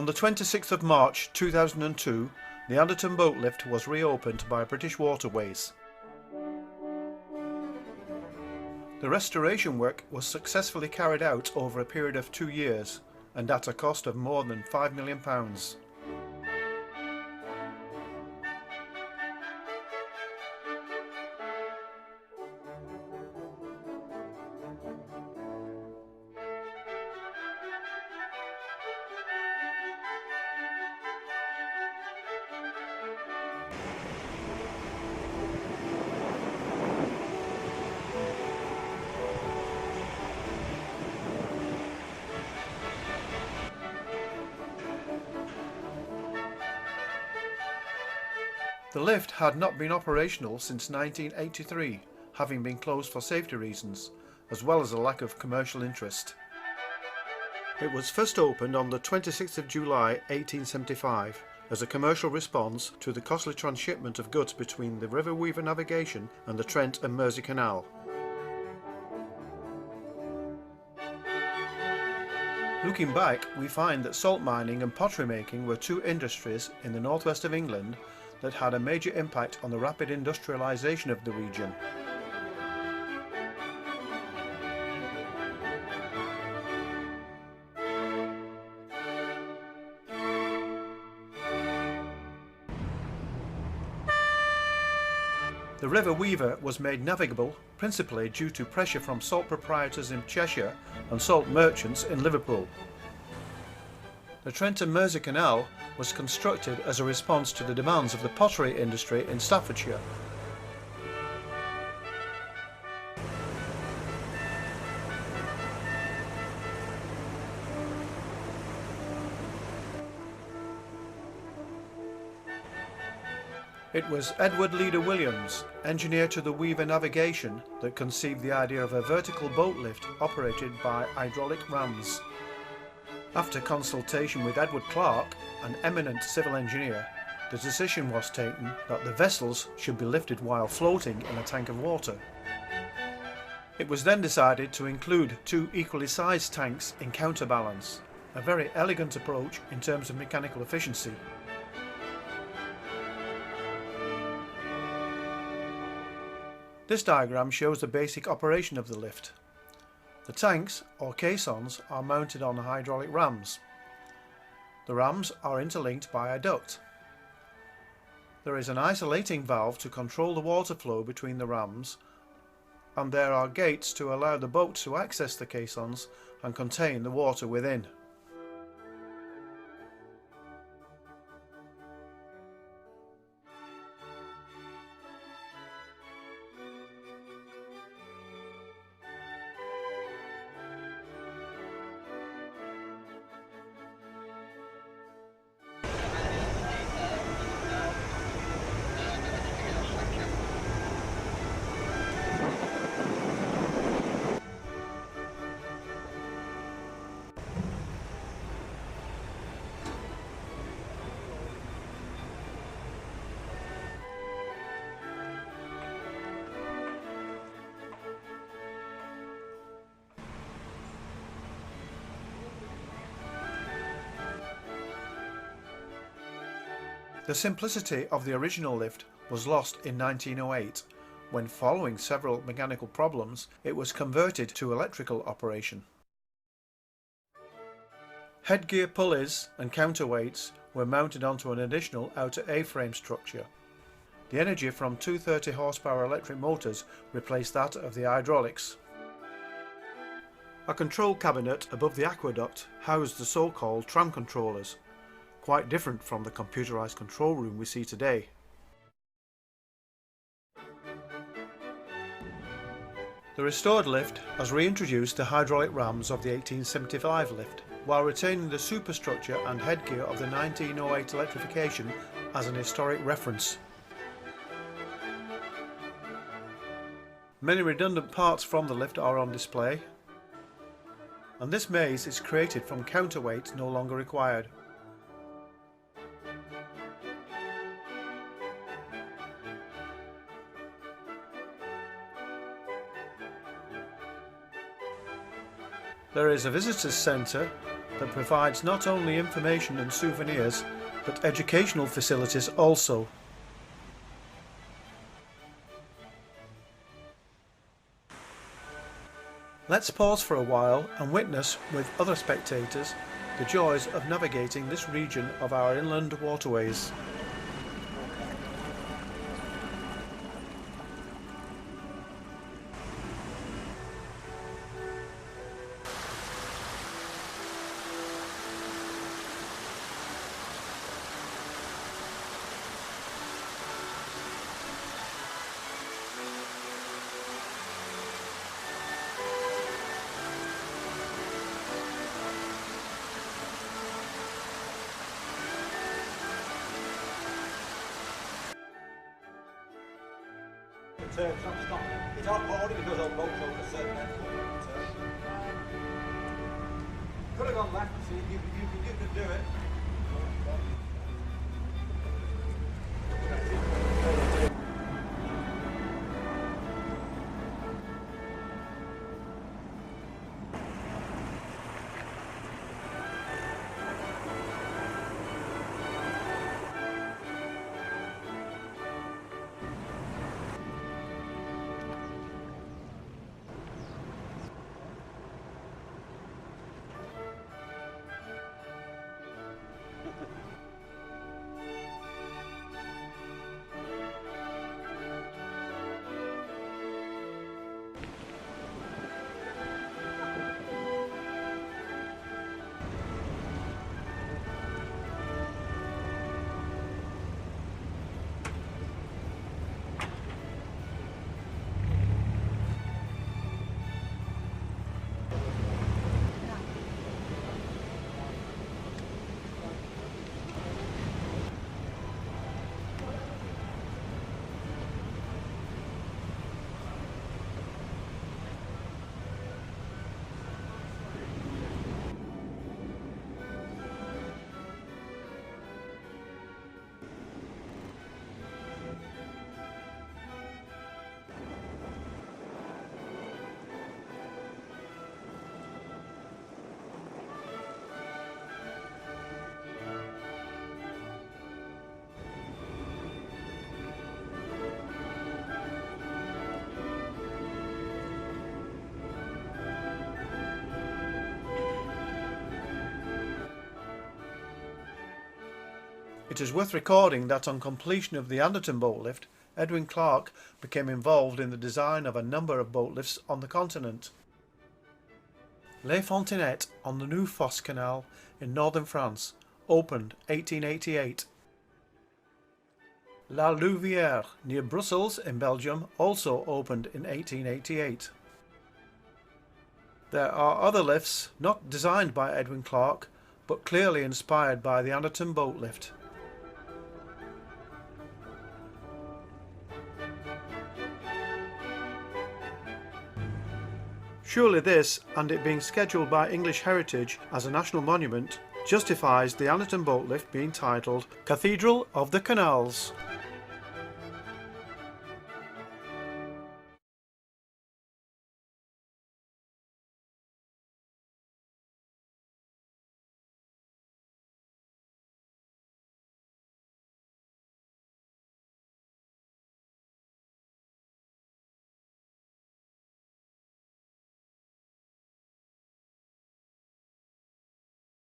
On the 26th of March 2002, the Anderton boat lift was reopened by British Waterways. The restoration work was successfully carried out over a period of 2 years and at a cost of more than £5 million. The lift had not been operational since 1983, having been closed for safety reasons, as well as a lack of commercial interest. It was first opened on the 26th of July 1875 as a commercial response to the costly transshipment of goods between the River Weaver navigation and the Trent and Mersey Canal. Looking back, we find that salt mining and pottery making were two industries in the northwest of England that had a major impact on the rapid industrialisation of the region. The River Weaver was made navigable principally due to pressure from salt proprietors in Cheshire and salt merchants in Liverpool. The Trent and Mersey Canal was constructed as a response to the demands of the pottery industry in Staffordshire. It was Edward Leader Williams, engineer to the Weaver navigation, that conceived the idea of a vertical boat lift operated by hydraulic rams. After consultation with Edward Clark, an eminent civil engineer, the decision was taken that the vessels should be lifted while floating in a tank of water. It was then decided to include two equally sized tanks in counterbalance, a very elegant approach in terms of mechanical efficiency. This diagram shows the basic operation of the lift. The tanks, or caissons, are mounted on hydraulic rams. The rams are interlinked by a duct. There is an isolating valve to control the water flow between the rams, and there are gates to allow the boat to access the caissons and contain the water within. The simplicity of the original lift was lost in 1908, when following several mechanical problems, it was converted to electrical operation. Headgear pulleys and counterweights were mounted onto an additional outer A-frame structure. The energy from 230 horsepower electric motors replaced that of the hydraulics. A control cabinet above the aqueduct housed the so-called tram controllers, quite different from the computerized control room we see today. The restored lift has reintroduced the hydraulic rams of the 1875 lift, while retaining the superstructure and headgear of the 1908 electrification as an historic reference. Many redundant parts from the lift are on display, and this maze is created from counterweights no longer required. There is a visitors centre that provides not only information and souvenirs, but educational facilities also. Let's pause for a while and witness with other spectators the joys of navigating this region of our inland waterways. It's not, it's not holding, it goes on boats over a certain end. Could have gone left, see, you could do it. It is worth recording that on completion of the Anderton boat lift, Edwin Clark became involved in the design of a number of boat lifts on the continent. Les Fontanettes on the New Fosse Canal in northern France opened 1888. La Louvière near Brussels in Belgium also opened in 1888. There are other lifts not designed by Edwin Clark but clearly inspired by the Anderton boat lift. Surely this, and it being scheduled by English Heritage as a national monument, justifies the Anderton boat lift being titled Cathedral of the Canals.